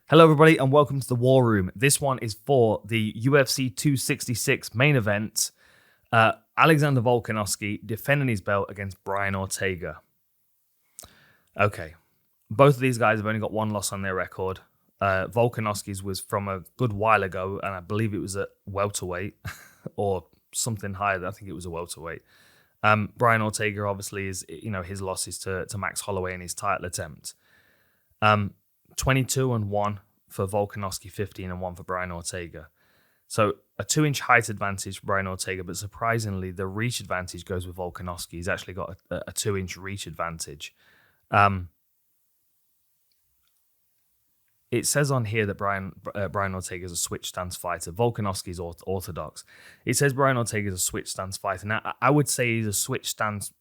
Hello, everybody, and welcome to the War Room. This one is for the UFC 266 main event. Alexander Volkanovski defending his belt against Brian Ortega. Okay, both of these guys have only got one loss on their record. Volkanovski's was from a good while ago, and I believe it was at welterweight or something higher. I think it was a welterweight. Brian Ortega obviously is, his losses to Max Holloway in his title attempt. 22-1 for Volkanovski, 15-1 for Brian Ortega. So a 2-inch height advantage for Brian Ortega, but surprisingly, the reach advantage goes with Volkanovski. He's actually got a 2-inch reach advantage. It says on here that Brian Ortega is a switch stance fighter. Volkanovski is orthodox. It says Brian Ortega is a switch stance fighter. Now, I would say he's a switch stance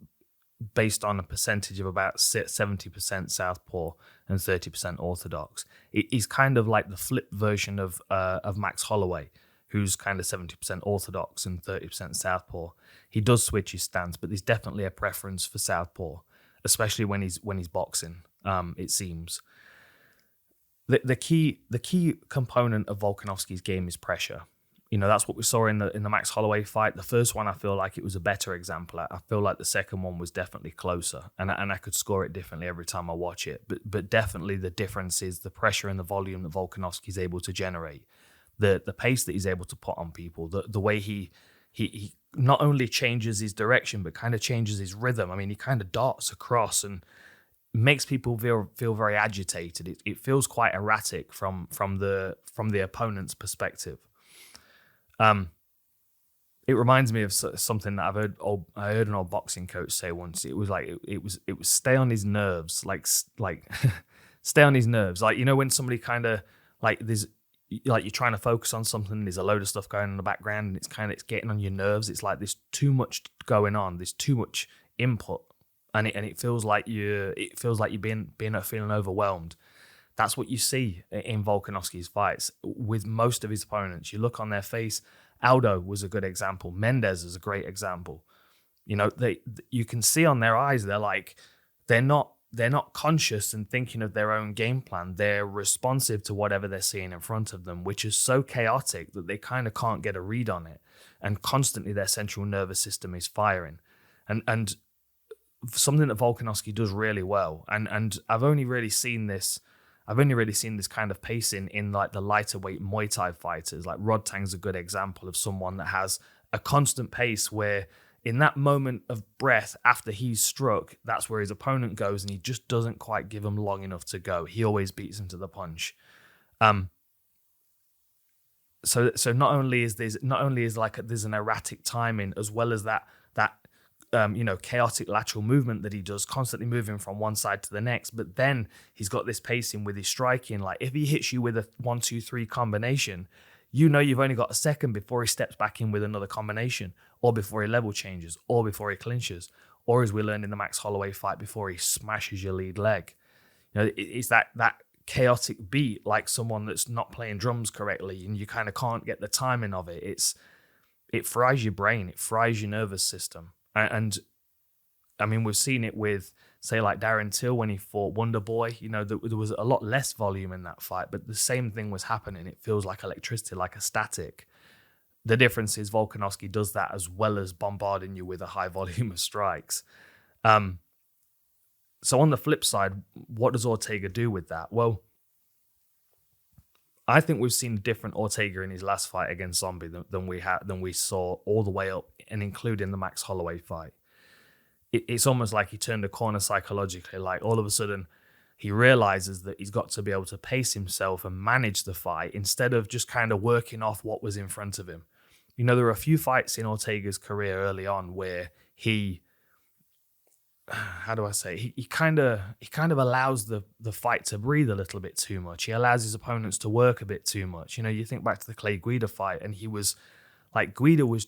based on a percentage of about 70% southpaw and 30% orthodox. He's kind of like the flip version of Max Holloway, who's kind of 70% orthodox and 30% southpaw. He does switch his stance, but there's definitely a preference for southpaw, especially when he's boxing. It seems the key component of Volkanovski's game is pressure. That's what we saw in the Max Holloway fight. The first one, I feel like it was a better example. I feel like the second one was definitely closer, and I could score it differently every time I watch it. But definitely the difference is the pressure and the volume that Volkanovski is able to generate, the pace that he's able to put on people, the way he not only changes his direction but kind of changes his rhythm. I mean, he kind of darts across and makes people feel very agitated. It feels quite erratic from the opponent's perspective. It reminds me of something that I heard an old boxing coach say once. It was like it was stay on his nerves, like stay on his nerves. Like, when somebody kind of like there's like you're trying to focus on something, there's a load of stuff going on in the background, and it's getting on your nerves. It's like there's too much going on, there's too much input, and it feels like you're being feeling overwhelmed. That's what you see in Volkanovski's fights with most of his opponents. You look on their face. Aldo was a good example. Mendez is a great example. You can see on their eyes they're not conscious and thinking of their own game plan. They're responsive to whatever they're seeing in front of them, which is so chaotic that they kind of can't get a read on it. And constantly their central nervous system is firing. And something that Volkanovski does really well. And I've only really seen this kind of pacing in like the lighter weight Muay Thai fighters. Like Rodtang's a good example of someone that has a constant pace where in that moment of breath after he's struck, that's where his opponent goes, and he just doesn't quite give him long enough to go. He always beats him to the punch. So not only is there's an erratic timing, as well as that chaotic lateral movement that he does, constantly moving from one side to the next. But then he's got this pacing with his striking. Like if he hits you with a 1-2-3 combination, you've only got a second before he steps back in with another combination, or before he level changes, or before he clinches, or as we learned in the Max Holloway fight, before he smashes your lead leg. It's that chaotic beat, like someone that's not playing drums correctly, and you kind of can't get the timing of it. It fries your brain, it fries your nervous system. And I mean, we've seen it with, say, like Darren Till when he fought Wonder Boy. There was a lot less volume in that fight, but the same thing was happening. It feels like electricity, like a static. The difference is Volkanovski does that as well as bombarding you with a high volume of strikes. So on the flip side, what does Ortega do with that? Well, I think we've seen a different Ortega in his last fight against Zombie than we saw all the way up, and including the Max Holloway fight. It's almost like he turned a corner psychologically. Like all of a sudden, he realizes that he's got to be able to pace himself and manage the fight instead of just kind of working off what was in front of him. There are a few fights in Ortega's career early on where he kind of allows the fight to breathe a little bit too much. He allows his opponents to work a bit too much. You think back to the Clay Guida fight, and Guida was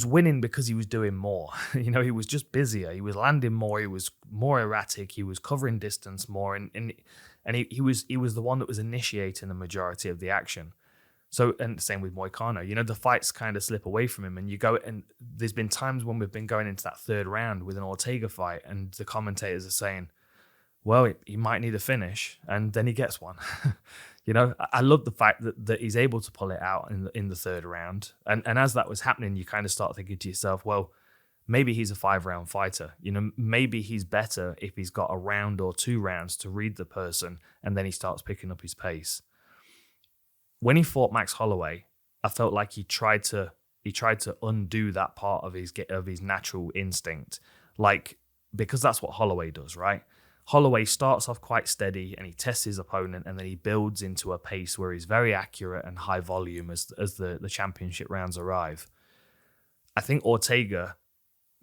winning because he was doing more. He was just busier. He was landing more. He was more erratic. He was covering distance more, and he was the one that was initiating the majority of the action. So, and same with Moicano. The fights kind of slip away from him, and there's been times when we've been going into that third round with an Ortega fight, and the commentators are saying, well, he might need a finish, and then he gets one. I love the fact that he's able to pull it out in the third round. And as that was happening, you kind of start thinking to yourself, well, maybe he's a 5-round fighter. Maybe he's better if he's got a round or 2 rounds to read the person, and then he starts picking up his pace. When he fought Max Holloway, I felt like he tried to undo that part of his natural instinct, because that's what Holloway does, right? Holloway starts off quite steady and he tests his opponent, and then he builds into a pace where he's very accurate and high volume as the championship rounds arrive. I think Ortega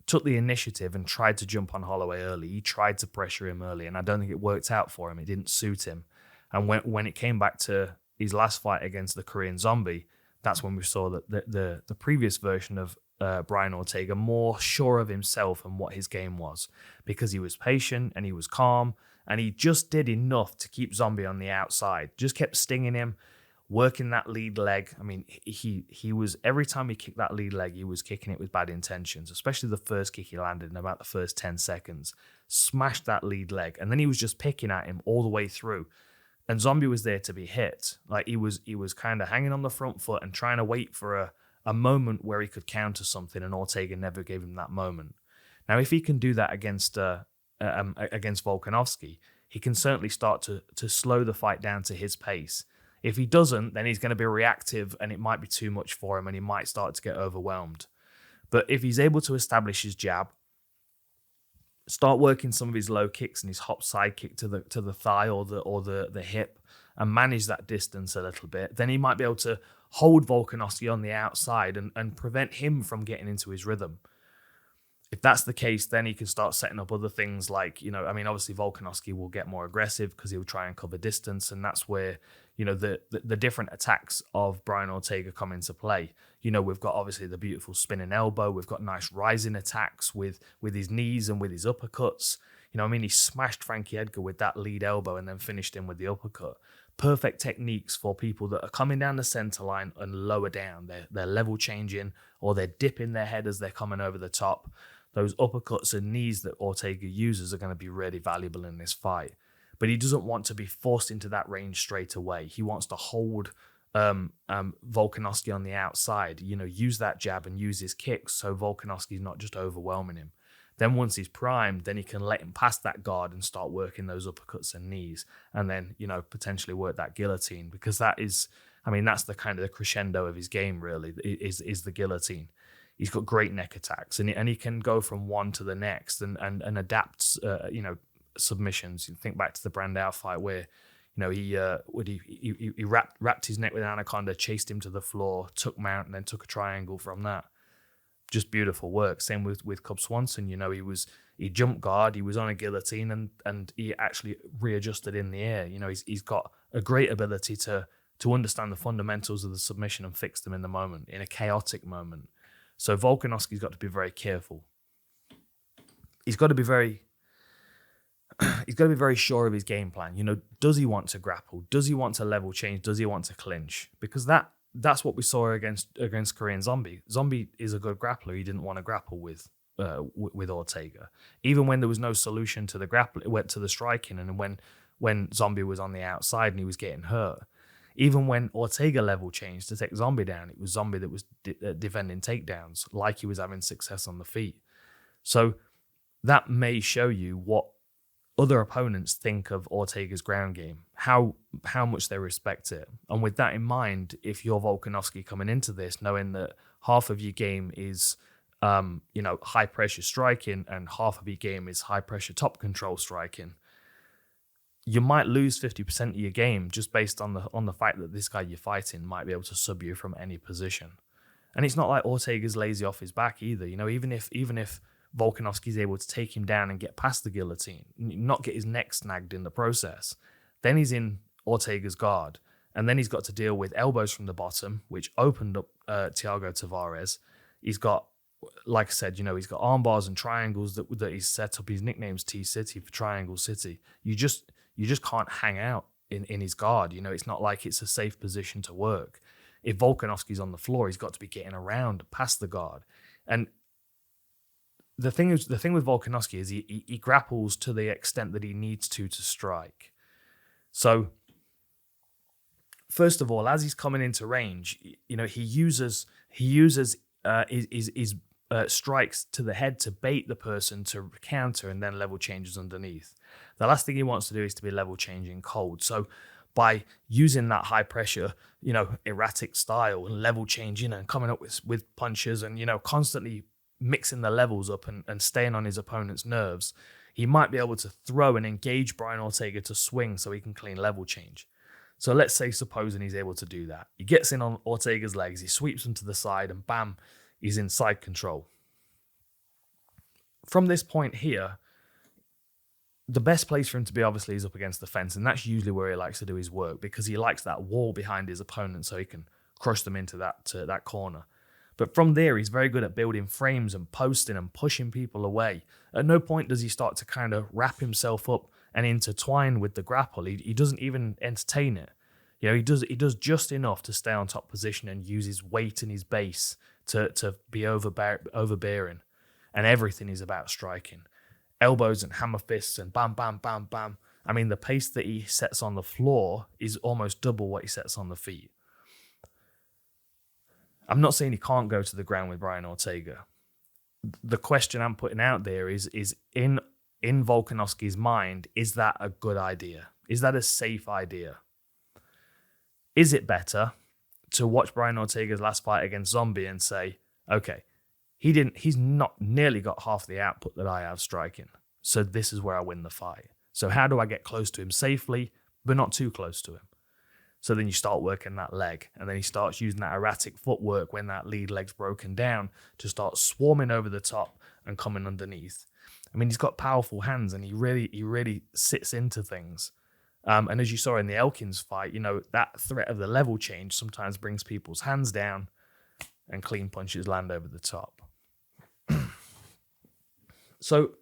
took the initiative and tried to jump on Holloway early. He tried to pressure him early, and I don't think it worked out for him. It didn't suit him. And when it came back to his last fight against the Korean Zombie, that's when we saw that the previous version of Brian Ortega more sure of himself and what his game was, because he was patient and he was calm, and he just did enough to keep Zombie on the outside. Just kept stinging him, working that lead leg. I mean, he was, every time he kicked that lead leg, he was kicking it with bad intentions, especially the first kick he landed in about the first 10 seconds. Smashed that lead leg, and then he was just picking at him all the way through. And Zombie was there to be hit. Like, he was kind of hanging on the front foot and trying to wait for a moment where he could counter something, and Ortega never gave him that moment. Now, if he can do that against Volkanovski, he can certainly start to slow the fight down to his pace. If he doesn't, then he's going to be reactive, and it might be too much for him, and he might start to get overwhelmed. But if he's able to establish his jab, start working some of his low kicks and his hop side kick to the thigh or the hip, and manage that distance a little bit, then he might be able to hold Volkanovski on the outside and prevent him from getting into his rhythm. If that's the case, then he can start setting up other things like, obviously Volkanovski will get more aggressive because he'll try and cover distance, and that's where, the different attacks of Brian Ortega come into play. We've got obviously the beautiful spinning elbow. We've got nice rising attacks with his knees and with his uppercuts. He smashed Frankie Edgar with that lead elbow and then finished him with the uppercut. Perfect techniques for people that are coming down the center line and lower down. They're level changing, or they're dipping their head as they're coming over the top. Those uppercuts and knees that Ortega uses are going to be really valuable in this fight. But he doesn't want to be forced into that range straight away. He wants to hold Volkanovski on the outside, use that jab and use his kicks so Volkanovski's not just overwhelming him. Then once he's primed, then he can let him past that guard and start working those uppercuts and knees, and then, potentially work that guillotine, because that's the kind of the crescendo of his game, really, is the guillotine. He's got great neck attacks, and he can go from one to the next and adapt, submissions. You think back to the Brandao fight where, he wrapped his neck with an anaconda, chased him to the floor, took mount, and then took a triangle from that. Just beautiful work. Same with Cub Swanson. He jumped guard, he was on a guillotine, and he actually readjusted in the air. He's got a great ability to understand the fundamentals of the submission and fix them in the moment, in a chaotic moment. So Volkanovski's got to be very careful. He's got to be very sure of his game plan. Does he want to grapple? Does he want to level change? Does he want to clinch? Because that's what we saw against Korean Zombie. Zombie is a good grappler. He didn't want to grapple with Ortega, even when there was no solution to the grapple. It went to the striking, and when Zombie was on the outside and he was getting hurt. Even when Ortega level changed to take Zombie down, it was Zombie that was defending takedowns, like he was having success on the feet. So that may show you what other opponents think of Ortega's ground game, how much they respect it. And with that in mind, if you're Volkanovski coming into this, knowing that half of your game is high pressure striking and half of your game is high pressure top control striking, you might lose 50% of your game just based on the fact that this guy you're fighting might be able to sub you from any position. And it's not like Ortega's lazy off his back either. Even if Volkanovski's able to take him down and get past the guillotine, not get his neck snagged in the process, then he's in Ortega's guard. And then he's got to deal with elbows from the bottom, which opened up Thiago Tavares. He's got, like I said, he's got arm bars and triangles that he's set up. His nickname's T-City for Triangle City. You just can't hang out in his guard. It's not like it's a safe position to work. If Volkanovski's on the floor, he's got to be getting around past the guard. And the thing with Volkanovski is he grapples to the extent that he needs to strike. So first of all, as he's coming into range, he uses his strikes to the head to bait the person to counter, and then level changes underneath. The last thing he wants to do is to be level changing cold. So by using that high pressure, erratic style and level changing and coming up with punches and, constantly mixing the levels up and staying on his opponent's nerves, he might be able to throw and engage Brian Ortega to swing so he can clean level change. So let's say, supposing he's able to do that. He gets in on Ortega's legs, he sweeps him to the side, and bam, he's in side control. From this point here, the best place for him to be, obviously, is up against the fence, and that's usually where he likes to do his work, because he likes that wall behind his opponent so he can crush them into that corner. But from there, he's very good at building frames and posting and pushing people away. At no point does he start to kind of wrap himself up and intertwine with the grapple. He doesn't even entertain it. He does just enough to stay on top position and use his weight and his base to be overbearing. And everything is about striking. Elbows and hammer fists and bam, bam, bam, bam. I mean, the pace that he sets on the floor is almost double what he sets on the feet. I'm not saying he can't go to the ground with Brian Ortega. The question I'm putting out there is in Volkanovski's mind, is that a good idea? Is that a safe idea? Is it better to watch Brian Ortega's last fight against Zombie and say, okay, he's not nearly got half the output that I have striking, so this is where I win the fight. So how do I get close to him safely, but not too close to him? So then you start working that leg, and then he starts using that erratic footwork when that lead leg's broken down to start swarming over the top and coming underneath. I mean, he's got powerful hands, and he really sits into things. And as you saw in the Elkins fight, that threat of the level change sometimes brings people's hands down and clean punches land over the top. So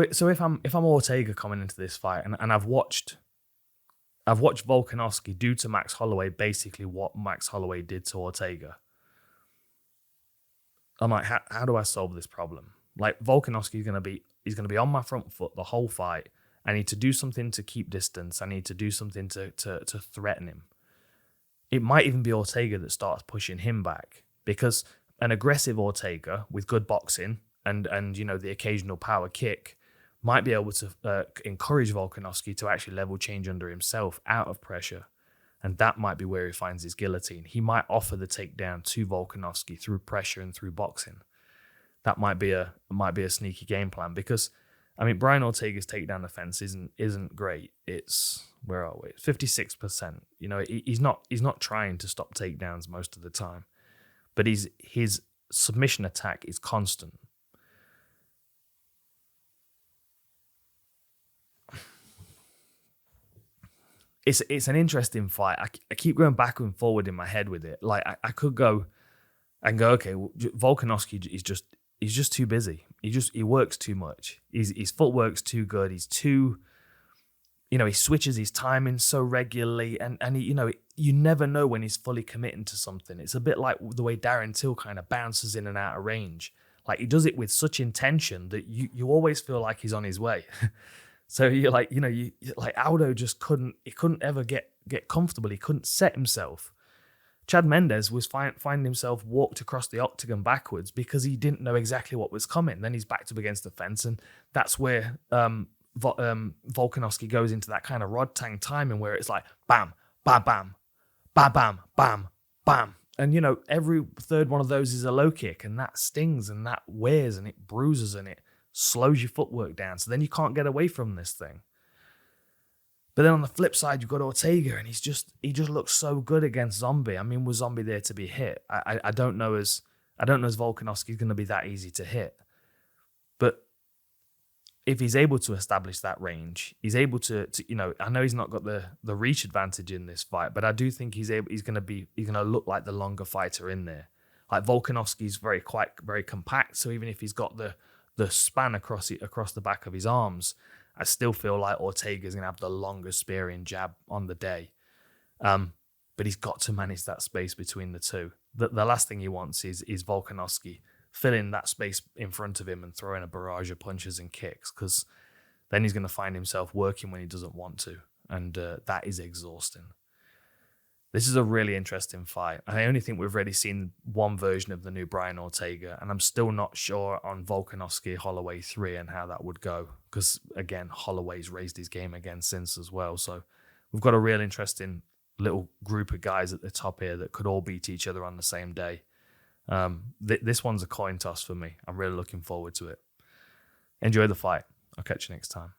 if I'm Ortega coming into this fight, and I've watched Volkanovski do to Max Holloway basically what Max Holloway did to Ortega, I'm like, how do I solve this problem? Like, Volkanovski is gonna be on my front foot the whole fight. I need to do something to keep distance. I need to do something to threaten him. It might even be Ortega that starts pushing him back, because an aggressive Ortega with good boxing and the occasional power kick might be able to encourage Volkanovski to actually level change under himself out of pressure. And that might be where he finds his guillotine. He might offer the takedown to Volkanovski through pressure and through boxing. That might be a sneaky game plan, because I mean, Brian Ortega's takedown defense isn't great. It's, where are we? 56%. He's not trying to stop takedowns most of the time, but his submission attack is constant. It's an interesting fight. I keep going back and forward in my head with it. Like, I could go and go, okay, well, Volkanovski he's just too busy. He works too much. His footwork's too good. He's too, he switches his timing so regularly, and he, you never know when he's fully committing to something. It's a bit like the way Darren Till kind of bounces in and out of range. Like, he does it with such intention that you always feel like he's on his way. So you're like, like Aldo just couldn't ever get comfortable. He couldn't set himself. Chad Mendes was finding himself walked across the octagon backwards because he didn't know exactly what was coming. Then he's backed up against the fence, and that's where Volkanovski goes into that kind of Rod Tang timing where it's like bam, bam, bam, bam, bam, bam, bam. And, every third one of those is a low kick, and that stings and that wears and it bruises and it slows your footwork down. So then you can't get away from this thing. But then on the flip side, you've got Ortega, and he just looks so good against Zombie. I mean, was Zombie there to be hit? I don't know as Volkanovski's going to be that easy to hit. But if he's able to establish that range, he's able to I know he's not got the reach advantage in this fight, but I do think he's going to look like the longer fighter in there. Like, Volkanovski's very compact, so even if he's got the span across the back of his arms, I still feel like Ortega's going to have the longest spearing jab on the day. but he's got to manage that space between the two. The last thing he wants is Volkanovski filling that space in front of him and throwing a barrage of punches and kicks, because then he's going to find himself working when he doesn't want to, and that is exhausting. This is a really interesting fight. I only think we've already seen one version of the new Brian Ortega, and I'm still not sure on Volkanovski Holloway 3 and how that would go, because, again, Holloway's raised his game again since as well. So we've got a real interesting little group of guys at the top here that could all beat each other on the same day. This one's a coin toss for me. I'm really looking forward to it. Enjoy the fight. I'll catch you next time.